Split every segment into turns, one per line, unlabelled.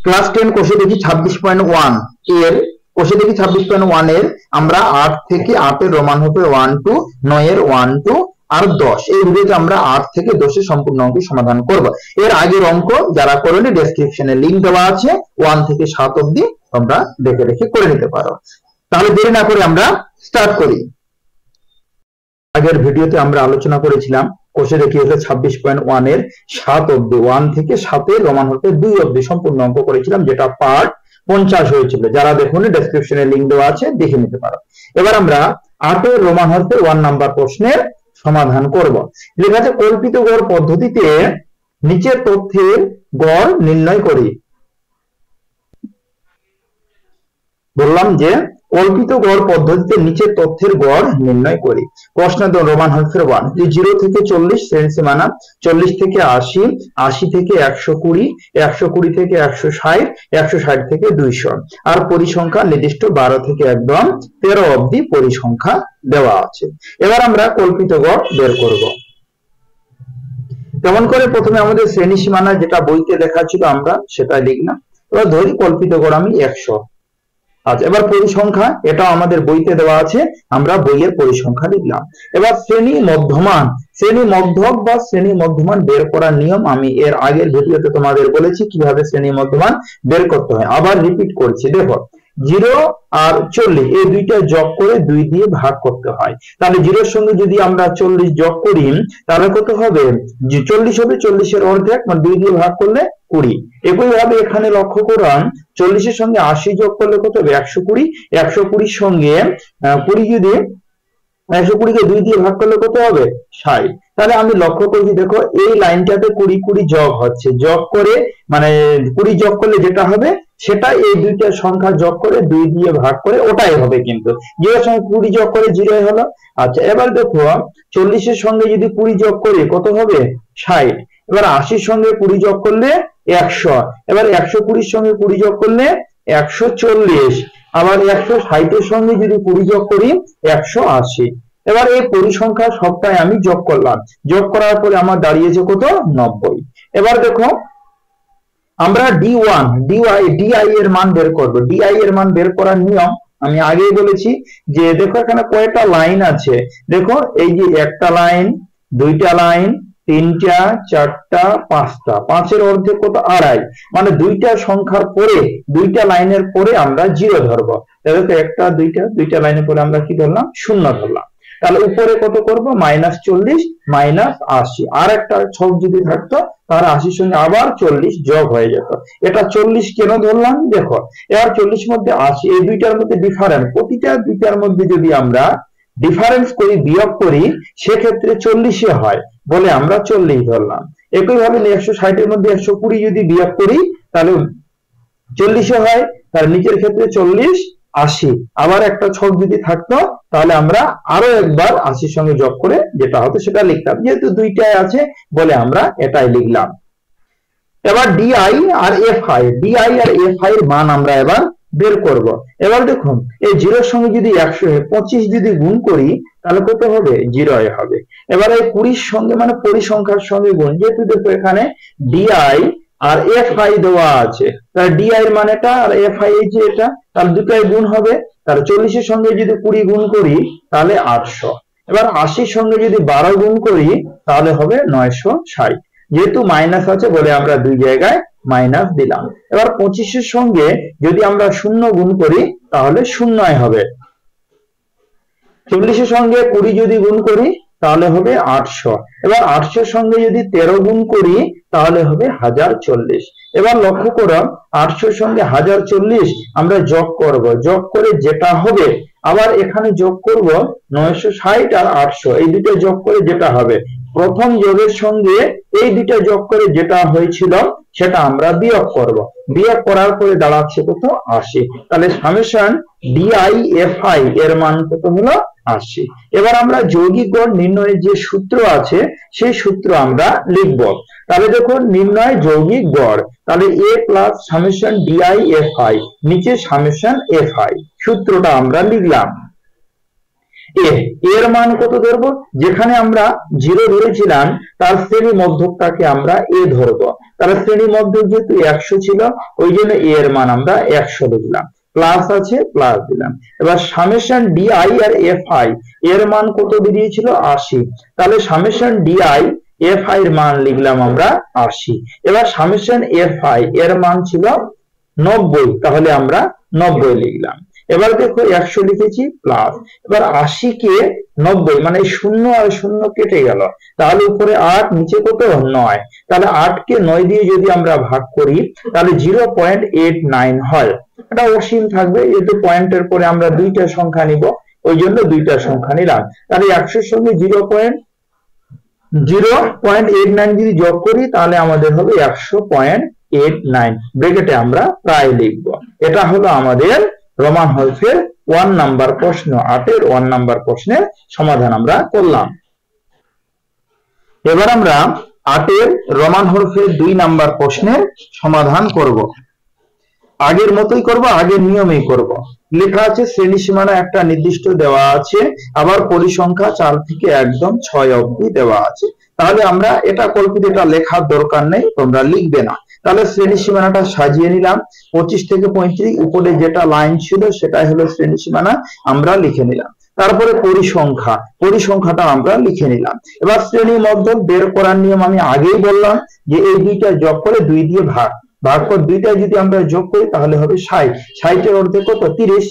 Class 10 কোষে দেখি 26.1 এর কোষে দেখি 26.1 এর আমরা 8 থেকে 8 এর রোমান হতে 1 টু 9 এর 1 টু আর 10 এই ভিডিওতে আমরা 8 থেকে 10 এর সম্পূর্ণ অঙ্ক সমাধান করব। এর আগের অঙ্ক যারা করেনি ডেসক্রিপশনে লিংক দেওয়া আছে, 1 থেকে 7 অবধি তোমরা দেখে দেখে করে নিতে পারো। তাহলে দেরি না করে আমরা স্টার্ট করি। আগের ভিডিওতে আমরা আলোচনা করেছিলাম কোষে দেখি হচ্ছে 26.1 এর 7 অবধি, 1 থেকে 7 এর রোমান হতে 2 অবধি সম্পূর্ণ অঙ্ক করেছিলাম, যেটা পার্ট 50 হয়েছিল। যারা দেখুন ডেসক্রিপশনে লিংক দেওয়া আছে, দেখে নিতে পারো। এবার আমরা 8 এর রোমান হতে 1 নাম্বার প্রশ্নের সমাধান করব। লেখা আছে কল্পিত গড় পদ্ধতিতে নিচের তথ্যের গড় নির্ণয় করি। বললাম যে কল্পিত গড় পদ্ধতিতে নিচের তথ্যের গড় নির্ণয় করি। প্রশ্ন রোমান হরফের 1 যে 0 থেকে 40 শ্রেণী সীমানা, 40 থেকে 80, 80 থেকে 120, 120 থেকে 160, 160 থেকে 200 আর পরিসংখ্যা নির্দিষ্ট 12 থেকে একদম 13 অবধি পরিসংখ্যা দেওয়া আছে। এবার আমরা কল্পিত গড় বের করব। কেমন করে? প্রথমে আমাদের শ্রেণী সীমানা যেটা বইতে লেখা ছিল আমরা সেটা লিখলাম। এবার ধরি কল্পিত গড় আমি 100। আচ্ছা, এবার পরিসংখ্যা এটাও আমাদের বইতে দেওয়া আছে, আমরা বইয়ের পরিসংখ্যা লিখলাম। এবার শ্রেণী মধ্যমান, শ্রেণী মধ্যক বা শ্রেণী মধ্যমান বের করার নিয়ম আমি এর আগের ভিডিওতে তোমাদের বলেছি কিভাবে শ্রেণী মধ্যমান বের করতে হয়। আবার রিপিট করছি, দেখো 0 আর 40 এই দুইটা যোগ করে 2 দিয়ে ভাগ করতে হয়। তাহলে 0 এর সঙ্গে যদি আমরা 40 যোগ করি তাহলে কত হবে? 40 হবে, 40 এর অর্ধেক মানে 2 দিয়ে ভাগ করলে 20। একই ভাবে এখানে লক্ষ্য করুন 40 এর সঙ্গে 80 যোগ করলে কত হবে? 120। 120 এর সঙ্গে 20 যদি 120 কে 2 দিয়ে ভাগ করলে কত হবে? 60। তাহলে আমি লক্ষ্য করছি, দেখো এই লাইনটাতে 20 20 যোগ হচ্ছে, যোগ করে মানে 20 যোগ করলে যেটা হবে সেটা এই দুইটা সংখ্যা যোগ করে 2 দিয়ে ভাগ করে ওটাই হবে। কিন্তু 0 এর সঙ্গে 20 যোগ করে 0 হলো। আচ্ছা, এবার দেখো 40 এর সঙ্গে যদি 20 যোগ করি কত হবে? 60। এবার 80 এর সঙ্গে 20 যোগ করলে 100। এবার 120 এর সঙ্গে 20 যোগ করলে 140। আবার 160 এর সঙ্গে যদি 20 যোগ করি 180। এবার এই পরিসংখ্যা সবটাই আমি যোগ করলাম, যোগ করার পরে আমার দাঁড়িয়েছে কত? 90। এবার দেখো আমরা D1 DI এর মান বের করব। DI এর মান বের করার নিয়ম আমি আগেই বলেছি যে দেখো এখানে কয়টা লাইন আছে। দেখো এই যে একটা লাইন, দুইটা লাইন, 3টা, 4টা, 5টা, 5 এর অর্ধেক কত? 2.5। মানে দুইটা সংখ্যার পরে দুইটা লাইনের পরে আমরা 0 ধরবো। তাহলে তো একটা দুইটা লাইনের পরে আমরা কি ধরলাম? 0 ধরলাম। তাহলে উপরে কত করব? -40 -80। আর একটা ছক যদি থাকতো তাহলে 80 সঙ্গে আবার 40 যোগ হয়ে যেত। এটা 40 কেন ধরলাম? দেখো এবার 40 মধ্যে 80 এই দুইটার মধ্যে ডিফারেন্স, প্রতিটা দুইটার মধ্যে যদি আমরা ডিফারেন্স করি, বিয়োগ করি, সেক্ষেত্রে 40 হয় বলে আমরা 40 ধরলাম। একইভাবে 160 এর মধ্যে 120 যদি বিয়োগ করি তাহলে 40 হয়, তার নিচের ক্ষেত্রে 40 80। আবার একটা ছক যদি থাকতো তাহলে আমরা আরো একবার 80 সঙ্গে যোগ করে যেটা হতো সেটা লিখতাম। যেহেতু দুইটাই আছে বলে আমরা এটাই লিখলাম। এবার DI আর FI এর মান আমরা এবার বের করব। এবার দেখুন এই 0 এর সঙ্গে যদি 125 যদি গুণ করি তাহলে কত হবে? 0 হবে। এবার এই 20 এর সঙ্গে মানে পরিসংখ্যার সঙ্গে গুণ, যেহেতু দেখো এখানে DI আর FI দেওয়া আছে, তাহলে DI এর মান এটা আর FI এই যে এটা, তাহলে দুটোই গুণ হবে। তাহলে 40 এর সঙ্গে যদি 20 গুণ করি তাহলে 800। এবার 80 এর সঙ্গে যদি 12 গুণ করি তাহলে হবে 960। যেহেতু মাইনাস আছে বলে আমরা দুই জায়গায় মাইনাস দিলাম। এবার 25 এর সঙ্গে যদি আমরা 0 গুণ করি তাহলে 0 হবে। 40 এর সঙ্গে 20 যদি গুণ করি তাহলে হবে 800। এবার 800 এর সঙ্গে যদি 13 গুণ করি তাহলে হবে 1040। এবার লক্ষ্য করো 800 এর সঙ্গে 1040 আমরা যোগ করব, যোগ করে যেটা হবে আবার এখানে যোগ করব 960 আর 800 এই দুটো যোগ করে যেটা হবে, প্রথম যোগের সঙ্গে এই দুটো যোগ করে যেটা হয়েছিল সেটা আমরা বিয়োগ করব। বিয়োগ করার পরে দাঁড়াচ্ছে কত? 80। তাহলে সামেশন DI/FI এর মান কত হলো? 80। এবার আমরা যৌগিক গড় নির্ণয়ের যে সূত্র আছে সেই সূত্র আমরা লিখব। তাহলে দেখুন নির্ণয় যৌগিক গড়, তাহলে A প্লাস সামেশন DI/FI নিচে সামেশন FI, সূত্রটা আমরা লিখলাম। এ এর মান কত ধরবো? যেখানে আমরা 0 ধরেছিলাম তার শ্রেণী মধ্যকটাকে আমরা এ ধরবো। তাহলে শ্রেণী মধ্যক যেহেতু 100 ছিল, ওই জন্য এ এর মান আমরা 100 লিখলাম, প্লাস আছে প্লাস দিলাম। এবার সামেশন ডিআই আর এফ আই এর মান কত বেরিয়েছিল? 80। তাহলে সামেশন ডিআই এফ আই এর মান লিখলাম আমরা 80। এবার সামেশন এফ আই এর মান ছিল 90, তাহলে আমরা 90 লিখলাম। এবার দেখো 100 লিখেছি প্লাস, এবার 80 কে 90 মানে 0 আর 0 কেটে গেল, তাহলে উপরে 8 নিচে কত? 9। তাহলে 8 কে 9 দিয়ে যদি আমরা ভাগ করি তাহলে 0.89 হয়। এটা অসীম থাকবে, যেহেতু পয়েন্টের পরে আমরা দুইটা সংখ্যা নিব, ওই জন্য দুইটা সংখ্যা নিলাম। তাহলে 100 এর সঙ্গে 0.89 যদি যোগ করি তাহলে আমাদের হবে 100.89, ব্র্যাকেটে আমরা প্রায় লিখব। এটা হলো আমাদের রোমান হরফের 1 নাম্বার প্রশ্ন, 8 1 নাম্বার প্রশ্নের সমাধান আমরা করলাম। এবার আমরা 8 রোমান হরফের 2 নাম্বার প্রশ্নের সমাধান করব। আগের মতোই করব, আগের নিয়মেই করব। লেখা আছে শ্রেণী সীমানা একটা নির্দিষ্ট দেওয়া আছে, আবার পরিসংখ্যা 4 থেকে একদম 6 অবধি দেওয়া আছে। তাহলে আমরা এটা কল্পিত, এটা লেখার দরকার নেই, তোমরা লিখবে না। তাহলে শ্রেণী সীমানাটা সাজিয়ে নিলাম, 25 থেকে 35 উপরে যেটা লাইন ছিল সেটাই হলো শ্রেণী সীমানা, আমরা লিখে নিলাম। তারপরে পরিসংখ্যাটা আমরা লিখে নিলাম। এবার শ্রেণী মধ্যক বের করার নিয়ম আমি আগেই বললাম যে এই দুইটা যোগ করে 2 দিয়ে ভাগ করে দুইটা যদি আমরা যোগ করি তাহলে হবে 60। 60 এর অর্ধেক কত? 30।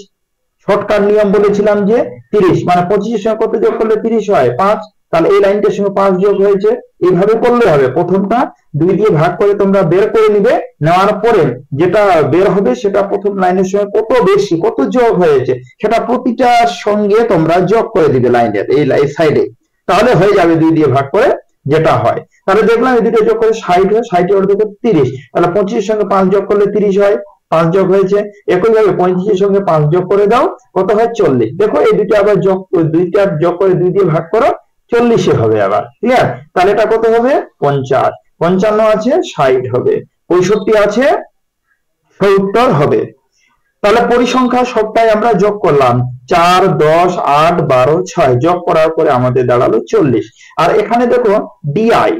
শর্টকাট নিয়ম বলেছিলাম যে 30 মানে 25 এর সঙ্গে কত যোগ করলে 30 হয়? 5। তাহলে এই লাইনটার সঙ্গে 5 যোগ হয়েছে, এইভাবে করলে হবে। প্রথমটা 2 দিয়ে ভাগ করে তোমরা বের করে নিবে, নেওয়ার পরে যেটা বের হবে সেটা প্রথম লাইনের সঙ্গে কত বেশি কত যোগ হয়েছে সেটা প্রতিটার সঙ্গে তোমরা যোগ করে দিবে লাইনের এই সাইডে, তাহলে হয়ে যাবে 2 দিয়ে ভাগ করে যেটা হয়। তাহলে দেখলাম এই দুটো যোগ করে 60 হয়, 60 এর অর্ধেক 30। তাহলে 25 এর সঙ্গে 5 যোগ করলে 30 হয়, 5 যোগ হয়েছে। একইভাবে 35 এর সঙ্গে 5 যোগ করে দাও, কত হয়? 40। দেখো এই দুটো আবার দুইটা যোগ করে 2 দিয়ে ভাগ করো, 40 এ হবে আবার। ক্লিয়ার? তাহলে এটা কত হবে? 50। 55 আছে, 60 হবে। 65 আছে, 70 হবে। তাহলে পরিসংখ্যা সবটাই আমরা যোগ করলাম, 4 10 8 12 6 যোগ করার পরে আমাদের দাঁড়ালো 40। আর এখানে দেখো ডিআই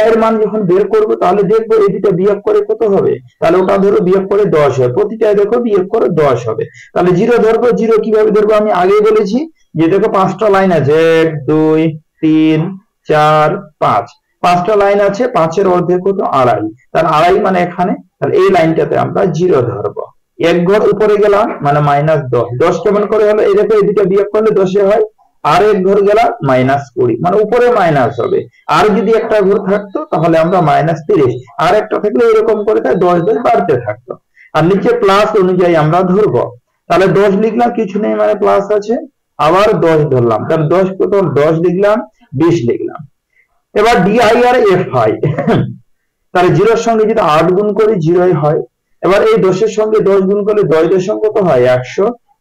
এর মান যখন বের করবো তাহলে দেখবো এই দুটো বিয়োগ করে কত হবে, তাহলে ওটা ধরো বিয়োগ করে 10 হয়, প্রতিটা দেখো বিয়োগ করে 10 হবে। তাহলে 0 ধরবো, 0 কিভাবে ধরবো আমি আগেই বলেছি যে দেখো 5টা লাইন আছে, 1 2 3 4 5, 5টা লাইন আছে, 5 এর অর্ধেক কত? 2.5। তাহলে 2.5 মানে এখানে, তাহলে এই লাইনটাতে আমরা 0 ধরবো। এক ঘর উপরে গেলাম মানে -10। 10 কেমন করে হলো? এই দেখো এই দুটো বিয়োগ করলে 10 এ হয়। আর এক ঘর গেলাম -20, মানে উপরে মাইনাস হবে। আর যদি একটা ঘর থাকতো তাহলে আমরা -30, আর একটা থাকলে এরকম করে 10 10 বাড়তে থাকতো। আর নিচে প্লাস অনুযায়ী আমরা ধরবো। তাহলে 10 লিখলাম, কিছু নেই মানে প্লাস আছে, আবার 10 ধরলাম, তাহলে 10 কত? 10 লিখলাম, 20 লিখলাম। এবার ডিআই আর এফ আই তাহলে 0 এর সঙ্গে যদি 8 গুণ করি 0 হয়। এবার এই 10 এর সঙ্গে 10 গুণ করলে 10 এর সঙ্গে কত হয়?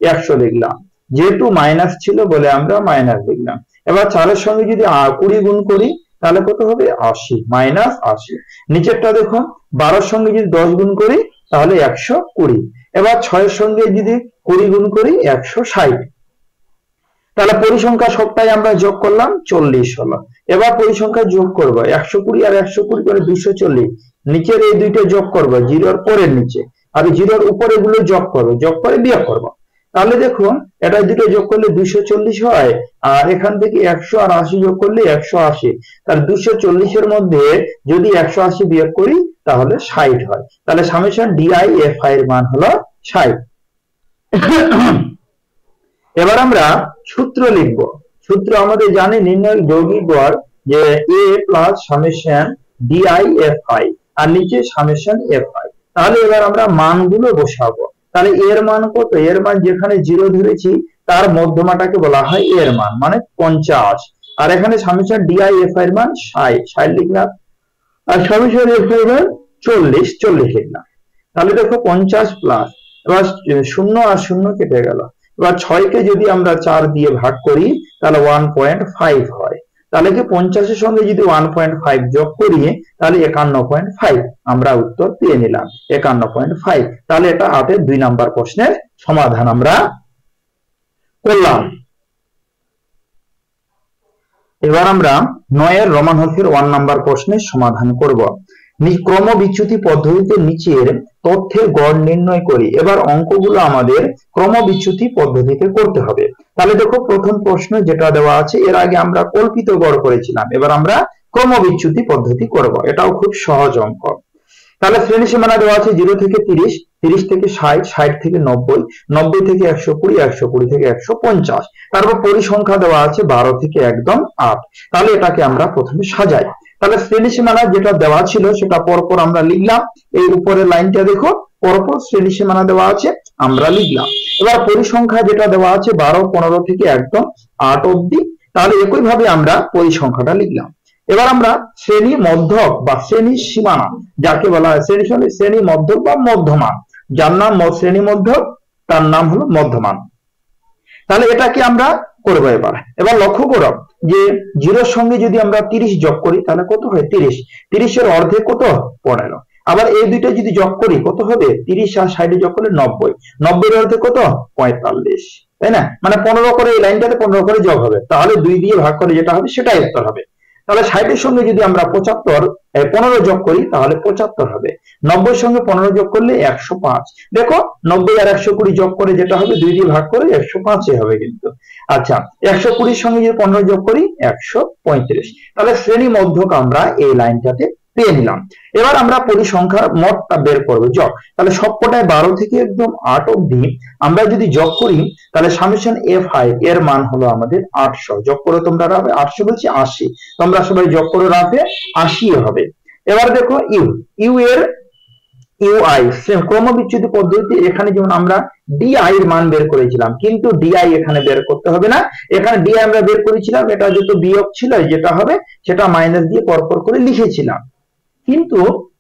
100 লিখলাম, যেহেতু মাইনাস ছিল বলে আমরা মাইনাস লিখলাম। এবার 4 এর সঙ্গে যদি 20 গুণ করি তাহলে কত হবে? 80, -80। নিচেরটা দেখো 12 এর সঙ্গে যদি 10 গুণ করি তাহলে 120। এবার 6 এর সঙ্গে যদি 20 গুণ করি 160। তাহলে পরিসংখ্যা সবটাই আমরা যোগ করলাম, 40 হলো। এবার পরিসংখ্যা যোগ করব, 120 আর 120 করে 240। নিচের এই দুইটা যোগ করব, 0 এর পরের নিচে, আর 0 এর উপরে গুলো যোগ করব, যোগ করে বিয়োগ করব। তাহলে দেখুন এটা দুটো যোগ করলে 240 হয়, আর এখান থেকে 100 আর 80 যোগ করলে 180। তাহলে 240 এর মধ্যে যদি 180 বিয়োগ করি তাহলে 60 হয়। তাহলে সামেশন ডিআই এফ আই এর মান হলো 60। এবার আমরা সূত্র লিখব। সূত্র আমাদের জানি নির্ণয় যৌগিক গড় যে a plus summation DI F I আর নিচে সামেশন এফ আই। তাহলে এবার আমরা মানগুলো বসাবো। তাহলে এর মান কত? এর মান যেখানে 0 ধরেছি তার মধ্যমাটাকে বলা হয় এর মান, মানে 50। আর এখানে সামেশন ডিআই এফ আই এর মান 60 লিখলাম, আর সামেশন এফ আই এর মান 40 লিখলাম। তাহলে দেখো 50 প্লাস, এবার 0 আর 0 কেটে গেল। এবার 6 কে যদি আমরা 4 দিয়ে ভাগ করি তাহলে 1.5 হয়। তাহলে কি 50 এর সঙ্গে যদি 1.5 যোগ করি তাহলে 51.5, আমরা উত্তর পেয়ে নিলাম 51.5। তাহলে এটা 8 এর 2 নাম্বার প্রশ্নের সমাধান আমরা করলাম। এবার আমরা 9 এর রোমান হরফের 1 নাম্বার প্রশ্নের সমাধান করব। ক্রম বিচ্যুতি পদ্ধতিতে নিচের তথ্যের গড় নির্ণয় করি। এবার অঙ্কগুলো আমাদের ক্রম বিচ্যুতি পদ্ধতিতে করতে হবে। তাহলে দেখো প্রথম প্রশ্ন যেটা দেওয়া আছে, এর আগে আমরা কল্পিত গড় করেছিলাম, এবার আমরা ক্রম বিচ্যুতি পদ্ধতি করব। এটাও খুব সহজ অঙ্ক। তাহলে শ্রেণী সীমানা দেওয়া আছে 0 থেকে 30, 30 থেকে 60, 60 থেকে 90, 90 থেকে 120, 120 থেকে 150। তারপর পরিসংখ্যা দেওয়া আছে 12 থেকে একদম 8। তাহলে এটাকে আমরা প্রথমে সাজাই। তাহলে শ্রেণী সীমানা যেটা দেওয়া ছিল সেটা পরপর আমরা লিখলাম। এই উপরের লাইনটা দেখো, পরপর শ্রেণী সীমানা দেওয়া আছে, আমরা লিখলাম। এবার পরিসংখ্যা যেটা দেওয়া আছে 12, 15 থেকে একদম 8 অবধি। তাহলে একই ভাবে আমরা পরিসংখ্যাটা লিখলাম। এবার আমরা শ্রেণী মধ্যক বা শ্রেণী সীমানা যাকে বলা হয়, শ্রেণী মধ্যক বা মধ্যমান, যার নাম শ্রেণী মধ্যক তার নাম হলো মধ্যমান। তাহলে এটাকে আমরা করবো। এবার লক্ষ্য করো যে 0 এর সঙ্গে যদি আমরা 30 যোগ করি তাহলে কত হয় 30, 30 এর অর্ধেক কত 15। আবার এই দুইটা যদি যোগ করি কত হবে 30 আর 60 যোগ করলে 90, 90 এর অর্ধেক কত 45, তাই না? মানে 15 করে এই লাইনটাতে 15 করে যোগ হবে, তাহলে 2 দিয়ে ভাগ করে যেটা হবে সেটাই উত্তর হবে। তাহলে 60 এর সঙ্গে যদি আমরা 15 যোগ করি তাহলে 75 হবে। 90 এর সঙ্গে 15 যোগ করলে 105। দেখো 90 আর 120 যোগ করে যেটা হবে 2 দিয়ে ভাগ করে 105 হবে কিন্তু। আচ্ছা, 120 এর সঙ্গে যদি 15 যোগ করি 135। তাহলে শ্রেণী মধ্যক আমরা এই লাইনটাতে পেয়ে নিলাম। এবার আমরা পরিসংখ্যার মোটটা বের করব, যোগ। তাহলে সবকটায় 12 থেকে একদম 8 অবধি আমরা যদি যোগ করি তাহলে সামেশন fi এর মান হলো আমাদের 800। যোগ করে তোমরা রাখবে 800 বলছি 80, তোমরা সবাই যোগ করে রাখবে 80 হবে। এবার দেখো ইউ এর ইউআই সেম ক্রম বিচ্যুতি পদ্ধতি। এখানে যেমন আমরা ডিআই এর মান বের করেছিলাম, কিন্তু ডিআই এখানে বের করতে হবে না। এখানে ডিআই আমরা বের করেছিলাম, এটা যেহেতু বিয়োগ ছিল যেটা হবে সেটা মাইনাস দিয়ে পরপর করে লিখেছিলাম। কিন্তু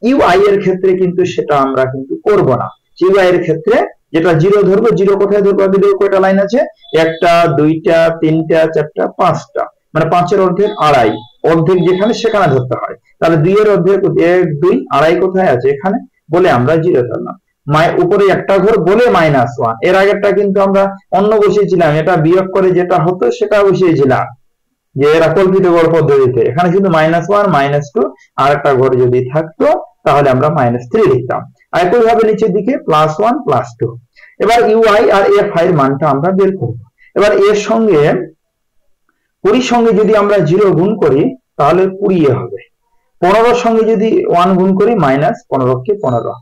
ইউআই এর ক্ষেত্রে কিন্তু সেটা আমরা কিন্তু করব না। ইউআই এর ক্ষেত্রে যেটা 0 ধরবো, 0 কোথায় ধরবো? ভিডিও কয়টা লাইন আছে? 1টা 2টা 3টা 4টা 5টা, মানে 5 এর অর্ধেক আড়াই, অর্ধেক যেখানে সেখানে ধরতে হয়। তাহলে 2 এর অর্ধেক 1 2, আড়াই কোথায় আছে? এখানে, বলে আমরা 0 ধরলাম। উপরে একটা ঘর বলে -1। এর আগেরটা কিন্তু আমরা অন্য বসিয়েছিলাম, এটা বিয়োগ করে যেটা হতো সেটা বসিয়েছিলাম, যে এরা কল্পিত গড় পদ্ধতিতে। এখানে কিন্তু -1 -2 আর একটা ঘর যদি থাকতো তাহলে আমরা -3 লিখতাম। আর একইভাবে নিচের দিকে +1 +2। এবার ইউআই আর fi এর মানটা আমরা বের করব। এবার এর সঙ্গে 20 সঙ্গে যদি আমরা 0 গুণ করি তাহলে 20 হবে। 15 সঙ্গে যদি 1 গুণ করি -15 কে 15।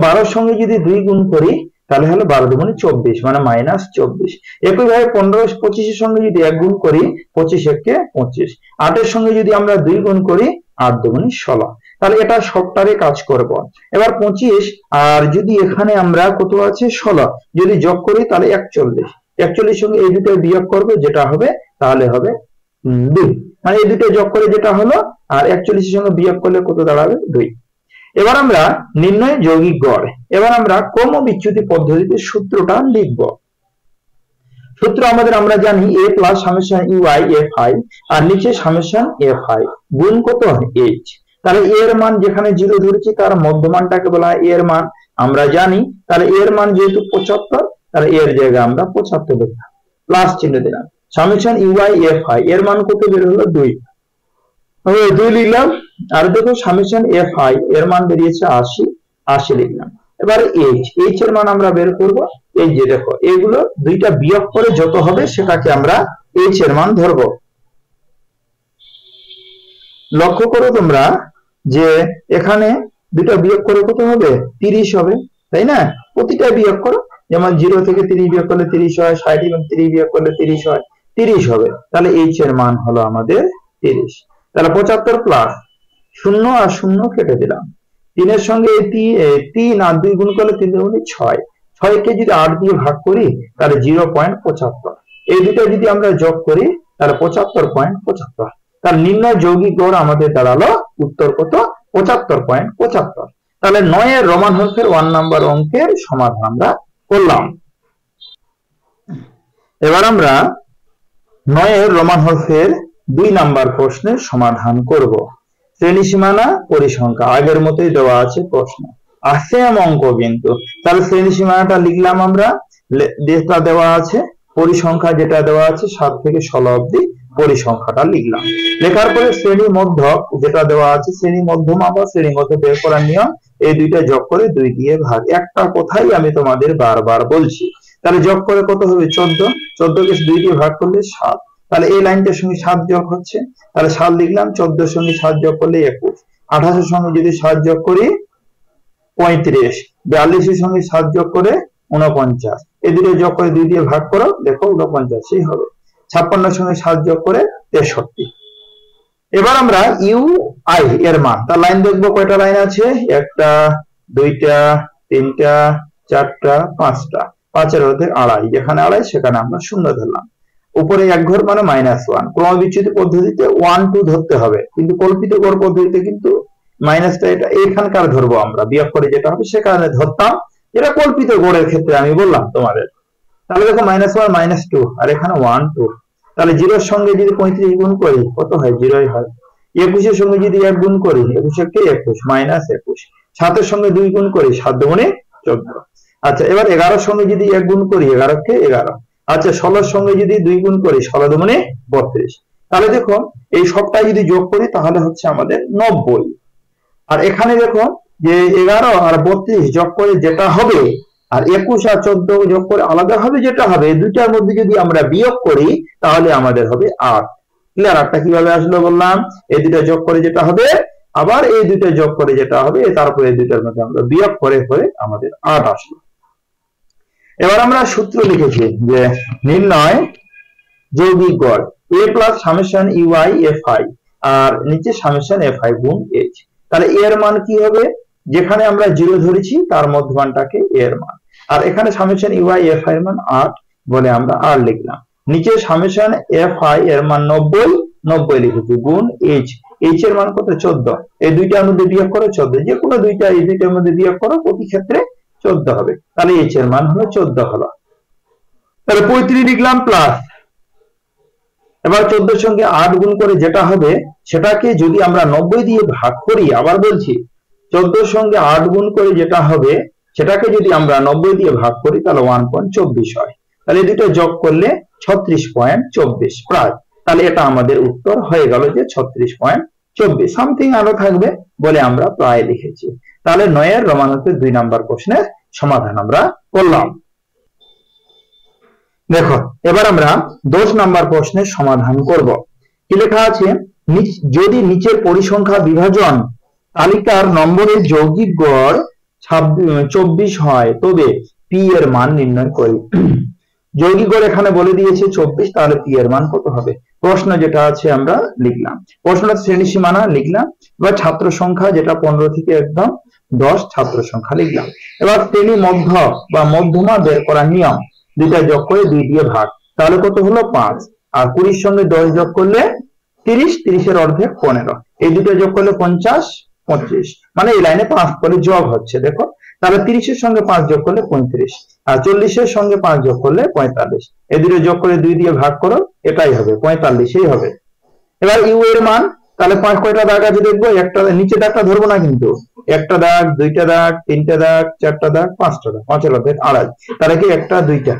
12 সঙ্গে যদি 2 গুণ করি তাহলে হলো 12 দুগুণে 24, মানে -24। একইভাবে 15 25 এর সঙ্গে যদি 1 গুণ করি 25 একে 25। 8 এর সঙ্গে যদি আমরা 2 গুণ করি 8 দুগুণে 16। তাহলে এটা সবটারে কাজ করব। এবার 25 আর যদি এখানে আমরা কত আছে 16 যদি যোগ করি তাহলে 41। 41 সঙ্গে এই দুটো বিয়োগ করব, যেটা হবে তাহলে হবে 2, মানে এই দুটো যোগ করে যেটা হলো, আর 41 এর সঙ্গে বিয়োগ করলে কত দাঁড়াবে 2। এবার আমরা নির্ণয় যৌগিক গড়। এবার আমরা ক্রম বিচ্যুতি পদ্ধতিতে সূত্রটা লিখব। সূত্র আমরা জানি a plus summation u i fi আর নিচে সামেশন fi গুণ কত h। তাহলে এর মান যেখানে 0 ধরেছি তার মধ্যমানটাকে বলা হয় এর মান, আমরা জানি। তাহলে এর মান যেহেতু 75, তাহলে এর জায়গায় আমরা 75 লিখলাম, প্লাস চিহ্ন দিলাম। সামেশন ইউআই fi এর মান কত বের হলো 2, 2 লিখলাম। আর দেখো সামেশন fi এর মান বেরিয়েছে 80 লিখলাম। এবার h এর মান আমরা বের করব। এই যে দেখো এগুলো দুইটা বিয়োগ করে যত হবে সেটাকে আমরা h এর মান ধরব। লক্ষ্য করো তোমরা যে এখানে দুটো বিয়োগ করে কত হবে 30 হবে, তাই না? প্রতিটা বিয়োগ করো, যেমন 0 থেকে 30 বিয়োগ করলে 30 হয়, 60 এবং 30 বিয়োগ করলে 30 হয়, 30 হবে। তাহলে h এর মান হলো আমাদের 30। তাহলে 75 প্লাস 0 আর 0 কেটে দিলাম। 3 এর সঙ্গে 3 আর 2 গুণ করলে 3 দুগুণে 6, 6 কে যদি 8 দিয়ে ভাগ করি তাহলে 0.75। এই দুটো যদি আমরা যোগ করি তাহলে 75.75। তার নির্ণয় যৌগিক গড় আমাদের দাঁড়ালো উত্তর কত 75.75। তাহলে 9 এর রোমান হরফের 1 নাম্বার অঙ্কের সমাধান আমরা করলাম। এবার আমরা 9 এর রোমান হরফের 2 নাম্বার প্রশ্নের সমাধান করব। শ্রেণী সীমানা পরিসংখ্যা আগের মতোই দেওয়া আছে প্রশ্ন, সেম অঙ্ক কিন্তু। তাহলে শ্রেণী সীমানাটা লিখলাম আমরা, যেটা দেওয়া আছে পরিসংখ্যা যেটা দেওয়া আছে 7 থেকে 16 অবধি পরিসংখ্যাটা লিখলাম। লেখার পরে শ্রেণী মধ্যক যেটা দেওয়া আছে, শ্রেণী মধ্যমা বা শ্রেণী মধ্য বের করার নিয়ম, এই দুইটা যোগ করে 2 দিয়ে ভাগ। একটা কথাই আমি তোমাদের বারবার বলছি। তাহলে যোগ করে কত হবে? 14। 14 কে 2 দিয়ে ভাগ করলে 7। তাহলে এই লাইনটার সঙ্গে 7 যোগ হচ্ছে, তাহলে 7 লিখলাম। 14 এর সঙ্গে 7 যোগ করলে 21। 28 এর সঙ্গে যদি 7 যোগ করি 35। 42 এর সঙ্গে 7 যোগ করে 49। এই দুটো যোগ করে 2 দিয়ে ভাগ করো, দেখো 49ই হবে। 56 এর সঙ্গে 7 যোগ করে 63। এবার আমরা ইউ আই এর মান, তার লাইন দেখবো কয়টা লাইন আছে, একটা, দুইটা, তিনটা, চারটা, পাঁচটা। 5 এর অর্ধেক আড়াই, যেখানে আড়াই সেখানে আমরা শূন্য ধরলাম। উপরে এক ঘর মানে -1। ক্রমবিচ্যুতি পদ্ধতিতে 1 2 ধরতে হবে, কিন্তু কল্পিত গড় পদ্ধতিতে কিন্তু মাইনাসটা এটা এখানকার ধরবো আমরা, বিয়োগ করে যেটা হবে সেখানে ধরতাম, যেটা কল্পিত গড়ের ক্ষেত্রে আমি বললাম তোমাদের। তাহলে দেখো -1 -2 আর এখানে 1 2। তাহলে 0 এর সঙ্গে যদি 35 গুণ করি কত হয়? 0ই হয়। 21 এর সঙ্গে যদি 1 গুণ করি, 21 কে 21 -21। 7 এর সঙ্গে 2 গুণ করি, 7 দুগুণে 14। আচ্ছা, এবার 11 এর সঙ্গে যদি 1 গুণ করি, 11 কে 11। আচ্ছা, 16 এর সঙ্গে যদি 2 গুণ করি, 16 দুগুণে 32। তাহলে দেখো এই সবটাই যদি যোগ করি তাহলে হচ্ছে আমাদের 90। আর এখানে দেখো যে 11 আর 32 যোগ করে যেটা হবে, আর 21 আর 14 যোগ করে আলাদা হবে যেটা হবে, এই দুইটার মধ্যে যদি আমরা বিয়োগ করি তাহলে আমাদের হবে 8। ক্লিয়ার? 8টা কিভাবে আসলো বললাম, এই দুইটা যোগ করে যেটা হবে, আবার এই দুইটা যোগ করে যেটা হবে, তারপরে এই দুইটার মধ্যে আমরা বিয়োগ করে করে আমাদের 8 আসলো। এবার আমরা সূত্র লিখেছি যে নির্ণয় যৌগিক গড় a plus summation U I F I, আর নিচে সামেশন এফআই গুণ এইচ। তাহলে এ এর মান কি হবে? যেখানে আমরা 0 ধরেছি তার মধ্যমানটাকে a এর মান, আর এখানে সামেশন ইউআই এফআই এর মান 8 বলে আমরা আর লিখলাম। নিচে সামেশন এফআই এর মান 90 লিখেছি গুণ এইচ। এইচ এর মান কত? 14। এই দুইটার মধ্যে বিয়োগ করো 14, যে কোনো দুইটা এই দুইটার মধ্যে বিয়োগ করো, প্রতি ক্ষেত্রে 14 হবে। তাহলে এইচ এর মান হলো 14 হলো। তাহলে 35 লিখলাম প্লাস, এবার 14 এর সঙ্গে 8 গুণ করে যেটা হবে সেটাকে যদি আমরা 90 দিয়ে ভাগ করি, আবার বলছি 14 এর সঙ্গে 8 গুণ করে যেটা হবে সেটাকে যদি আমরা 90 দিয়ে ভাগ করি তাহলে 1.24 হয়। তাহলে এই দুটো যোগ করলে 36.24 প্রায়। তাহলে এটা আমাদের উত্তর হয়ে গেল যে 36.24। সামথিং আরো থাকবে বলে আমরা প্রায় লিখেছি। তাহলে 9 এর রোমানতে 2 নাম্বার প্রশ্নের সমাধান আমরা করলাম। দেখো এবার আমরা 10 নাম্বার প্রশ্নের সমাধান করব। কি লেখা আছে? যদি নিচের পরিসংখ্যা বিভাজন তালিকার নম্বরের যৌগিক গড় 24 হয় তবে পি এর মান নির্ণয় করি। যৌগিক গড় এখানে বলে দিয়েছে 24, তাহলে পি এর মান কত হবে? প্রশ্ন যেটা আছে আমরা লিখলাম, প্রশ্নটা শ্রেণী সীমানা লিখলাম, এবার ছাত্র সংখ্যা যেটা 15 থেকে একদম 10 ছাত্র সংখ্যা লিখলাম। এবার শ্রেণী মধ্য বা মধ্যমা বের করার নিয়ম, দুইটা যোগ করে 2 দিয়ে ভাগ, তাহলে কত হলো? 5। আর 20 এর সঙ্গে 10 যোগ করলে 30, 30 এর অর্ধেক 15। এই দুটো যোগ করলে 50, 25, মানে এই লাইনে 5 করে যোগ হচ্ছে। দেখো তাহলে 30 এর সঙ্গে 5 যোগ করলে 35, আর 40 এর সঙ্গে 5 যোগ করলে 45। এই দুটো যোগ করে 2 দিয়ে ভাগ করো, এটাই হবে 45ই হবে। এবার ইউ এর মান, তাহলে 5 কয়টা দাগ আছে দেখবো, একটা নিচে দাগটা ধরবো না কিন্তু, একটা দাগ, দুইটা দাগ, তিনটা দাগ, চারটা দাগ, পাঁচটা দাগ, 5 এর অর্ধেক আড়াই। তাহলে কি একটা, দুইটা,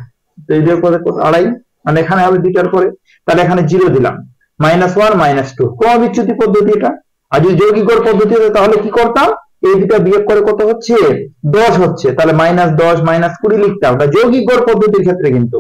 দুইটার পরে আড়াই, মানে এখানে হবে দুইটার পরে, তাহলে এখানে 0 দিলাম। -1 -2 ক্রমবিচ্যুতি পদ্ধতি এটা। আর যদি যৌগিক গড় পদ্ধতি হতো তাহলে কি করতাম? এই দুটো বিয়োগ করে কত হচ্ছে? 10 হচ্ছে, তাহলে -10 -20 লিখতাম। ওটা যৌগিক গড় পদ্ধতির ক্ষেত্রে, কিন্তু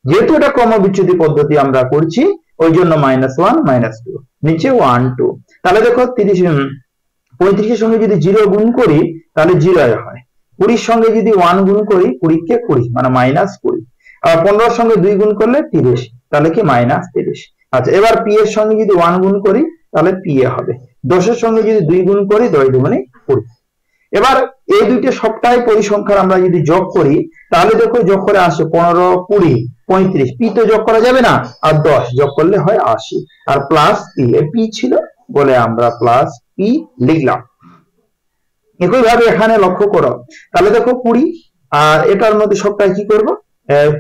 যেহেতু এটা ক্রমবিচ্যুতি পদ্ধতি আমরা করছি ওই জন্য -1 -2, নিচে 1 2। তাহলে দেখো 35 এর সঙ্গে যদি 0 গুণ করি তাহলে 0 হয়। 20 এর সঙ্গে যদি 1 গুণ করি, 20 কে 20 মানে -20। আর 15 এর সঙ্গে 2 গুণ করলে 30, তাহলে কি -30। আচ্ছা, এবার পি এর সঙ্গে যদি 1 গুণ করি তাহলে পি এ হবে। 10 এর সঙ্গে যদি 2 গুণ করি, 10 দুগুণে 20। এবার এই দুইটা সবটাই পরিসংখ্যার আমরা যদি যোগ করি তাহলে দেখো যোগ করে আসে 15, 20, 35। পি তো যোগ করা যাবে না, আর 10 যোগ করলে হয় 80, আর প্লাস পি, পি ছিল বলে আমরা প্লাস পি লিখলাম। একইভাবে এখানে লক্ষ্য করো, তাহলে দেখো 20, আর এটার মধ্যে সবটাই কি করব?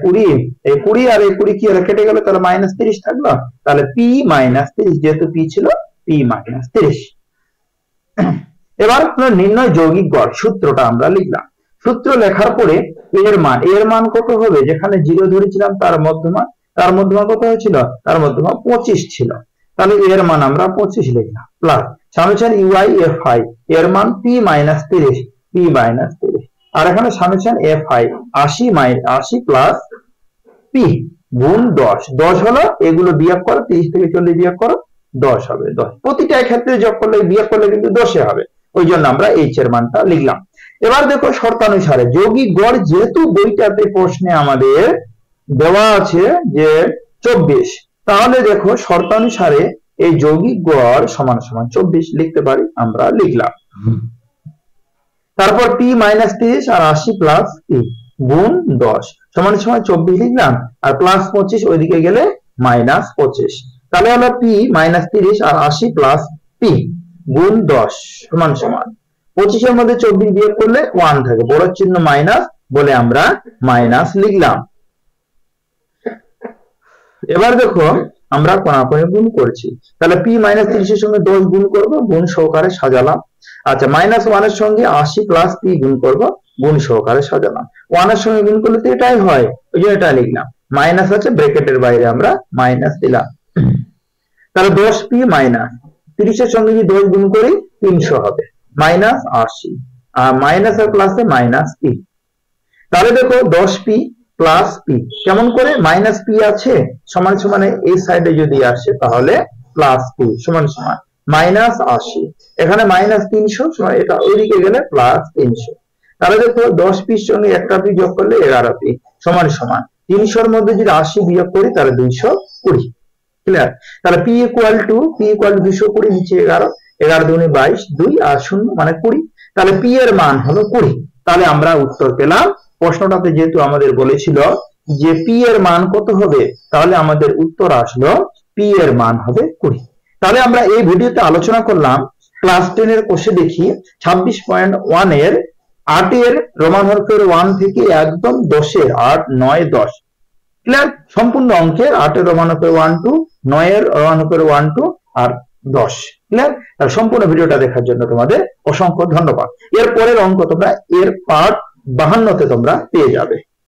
20, এই 20 আর এই 20 কি হলো? কেটে গেল, তাহলে -30 থাকলো। তাহলে পি -30, যেহেতু পি ছিল পি -30। এবার নির্ণয় যৌগিক গড় সূত্রটা আমরা লিখলাম। সূত্র লেখার পরে এর মান কত হবে? যেখানে 0 ধরেছিলাম তার মধ্যমান, তার মধ্যমা কত হয়েছিল? তার মধ্যমা 25 ছিল। তাহলে এর মান আমরা 25 লিখলাম plus summation u i f i এর মান পি মাইনাস 30 পি মাইনাস 30 আর এখানে summation f i 80 plus p গুণ 10 হলো এগুলো বিয়োগ করো 30 থেকে 40 বিয়োগ করো 10 হবে 10 প্রতিটা ক্ষেত্রে যোগ করলে বিয়োগ করলে কিন্তু 10 হবে ওই জন্য আমরা এইচ এর মানটা লিখলাম। এবার দেখো শর্তানুসারে যৌগিক গড় যেহেতু বইটাতে প্রশ্নে আমাদের দেওয়া আছে যে 24 তাহলে দেখো শর্তানুসারে এই যৌগিক গড় সমান সমান 24 লিখতে পারি আমরা লিখলাম। তারপর পি মাইনাস 30 আর 80 প্লাস পি গুণ 10 সমান সমান 24 লিখলাম আর প্লাস 25 ওইদিকে গেলে মাইনাস 25 তাহলে হলো পি মাইনাস 30 আর 80 প্লাস পি গুণ 10 সমান সমান 25 এর মধ্যে 24 বিয়োগ করলে 1 থাকে বড় চিহ্ন মাইনাস বলে আমরা মাইনাস লিখলাম। এবার দেখো আমরা কোণাকুণি গুণ করছি তাহলে পি মাইনাস 30 এর সঙ্গে 10 গুণ করব গুণ সহকারে সাজালাম। আচ্ছা মাইনাস 1 এর সঙ্গে 80 প্লাস পি গুণ করব গুণ সহকারে সাজালাম 1 এর সঙ্গে গুণ করলে তো এটাই হয় ওই জন্য এটা লিখলাম মাইনাস আছে ব্র্যাকেটের বাইরে আমরা মাইনাস দিলাম। তাহলে 10 পি মাইনাস 30 এর সঙ্গে যদি 10 গুণ করি 300 হবে মাইনাস 80 আর মাইনাস আর প্লাসে মাইনাস পি তাহলে দেখো 10 পি প্লাস পি কেমন করে মাইনাস পি আছে সমান সমানে এই সাইডে যদি আসে তাহলে প্লাস পি সমান সমান মাইনাস 80 এখানে মাইনাস 300 সমান এটা ওইদিকে গেলে প্লাস 300 তাহলে দেখো 10 পির সঙ্গে একটা পি যোগ করলে 11 পি সমান সমান 300 এর মধ্যে যদি 80 বিয়োগ করি তাহলে 220 ক্লিয়ার। তাহলে পি ইকুয়াল টু 220 নিচে 11 11 দুগুণে 22 2 আর 0 মানে 20 তাহলে পি এর মান হলো 20 তাহলে আমরা উত্তর পেলাম। প্রশ্নটাতে যেহেতু আমাদের বলেছিল যে পি এর মান কত হবে তাহলে আমাদের উত্তর আসলো পি এর মান হবে 20। তাহলে আমরা এই ভিডিওতে আলোচনা করলাম ক্লাস 10 এর কোষে দেখি 26.1 এর 8 এর রোমান হরফের 1 থেকে একদম 10 এর 8 9 10 ক্লিয়ার সম্পূর্ণ অঙ্কের 8 এর রোমান হরফের 1 2 9 এর রোমান হরফের 1 2 আর 10 ক্লিয়ার। তার সম্পূর্ণ ভিডিওটা দেখার জন্য তোমাদের অসংখ্য ধন্যবাদ। এর পরের অঙ্ক তোমরা এর পার্ট 52 তে তোমরা পেয়ে যাবে।